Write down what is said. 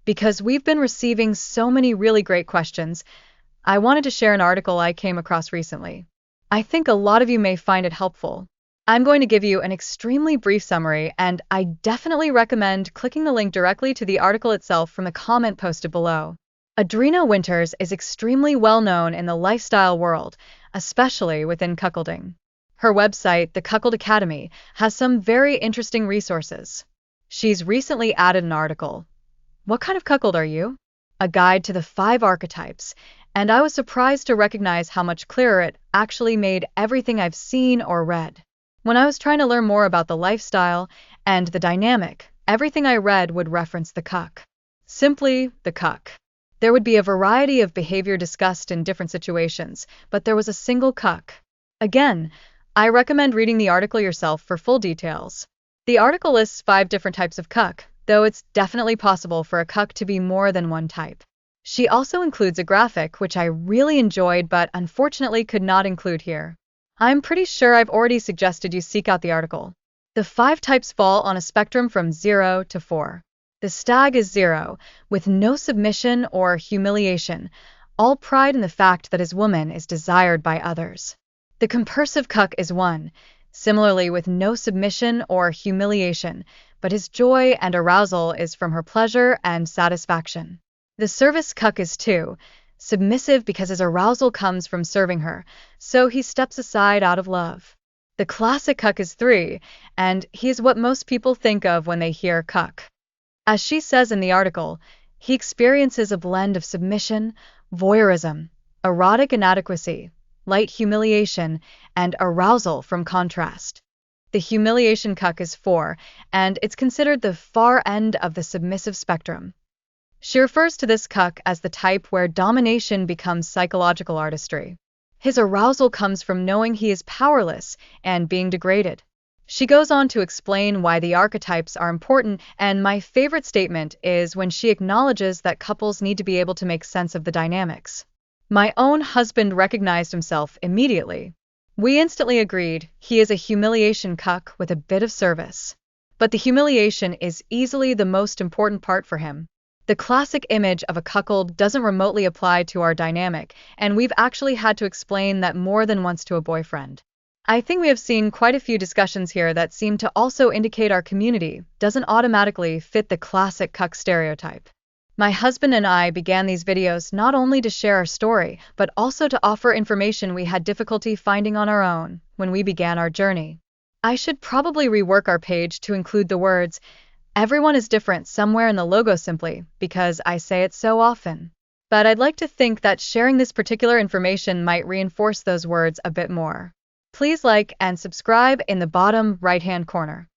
Because we've been receiving so many really great questions, I wanted to share an article I came across recently. I think a lot of you may find it helpful. I'm going to give you an extremely brief summary, and I definitely recommend clicking the link directly to the article itself from the comment posted below. Adreena Winters is extremely well known in the lifestyle world, especially within cuckolding. Her website, the Cuckold Academy, has some very interesting resources. She's recently added an article, "What kind of cuckold are you?" A guide to the 5 archetypes, and I was surprised to recognize how much clearer it actually made everything I've seen or read. When I was trying to learn more about the lifestyle and the dynamic, everything I read would reference the cuck. Simply the cuck. There would be a variety of behavior discussed in different situations, but there was a single cuck. Again, I recommend reading the article yourself for full details. The article lists 5 different types of cuck, though it's definitely possible for a cuck to be more than one type. She also includes a graphic which I really enjoyed but unfortunately could not include here. I'm pretty sure I've already suggested you seek out the article. The 5 types fall on a spectrum from 0 to 4. The stag is 0, with no submission or humiliation, all pride in the fact that his woman is desired by others. The compulsive cuck is 1, similarly with no submission or humiliation, but his joy and arousal is from her pleasure and satisfaction. The service cuck is 2, submissive because his arousal comes from serving her, so he steps aside out of love. The classic cuck is 3, and he is what most people think of when they hear cuck. As she says in the article, he experiences a blend of submission, voyeurism, erotic inadequacy, light humiliation, and arousal from contrast. The humiliation cuck is 4, and it's considered the far end of the submissive spectrum. She refers to this cuck as the type where domination becomes psychological artistry. His arousal comes from knowing he is powerless and being degraded. She goes on to explain why the archetypes are important, and my favorite statement is when she acknowledges that couples need to be able to make sense of the dynamics. My own husband recognized himself immediately. We instantly agreed he is a humiliation cuck with a bit of service. But the humiliation is easily the most important part for him. The classic image of a cuckold doesn't remotely apply to our dynamic, and we've actually had to explain that more than once to a boyfriend. I think we have seen quite a few discussions here that seem to also indicate our community doesn't automatically fit the classic cuck stereotype. My husband and I began these videos not only to share our story, but also to offer information we had difficulty finding on our own when we began our journey. I should probably rework our page to include the words, "Everyone is different" somewhere in the logo simply because I say it so often. But I'd like to think that sharing this particular information might reinforce those words a bit more. Please like and subscribe in the bottom right-hand corner.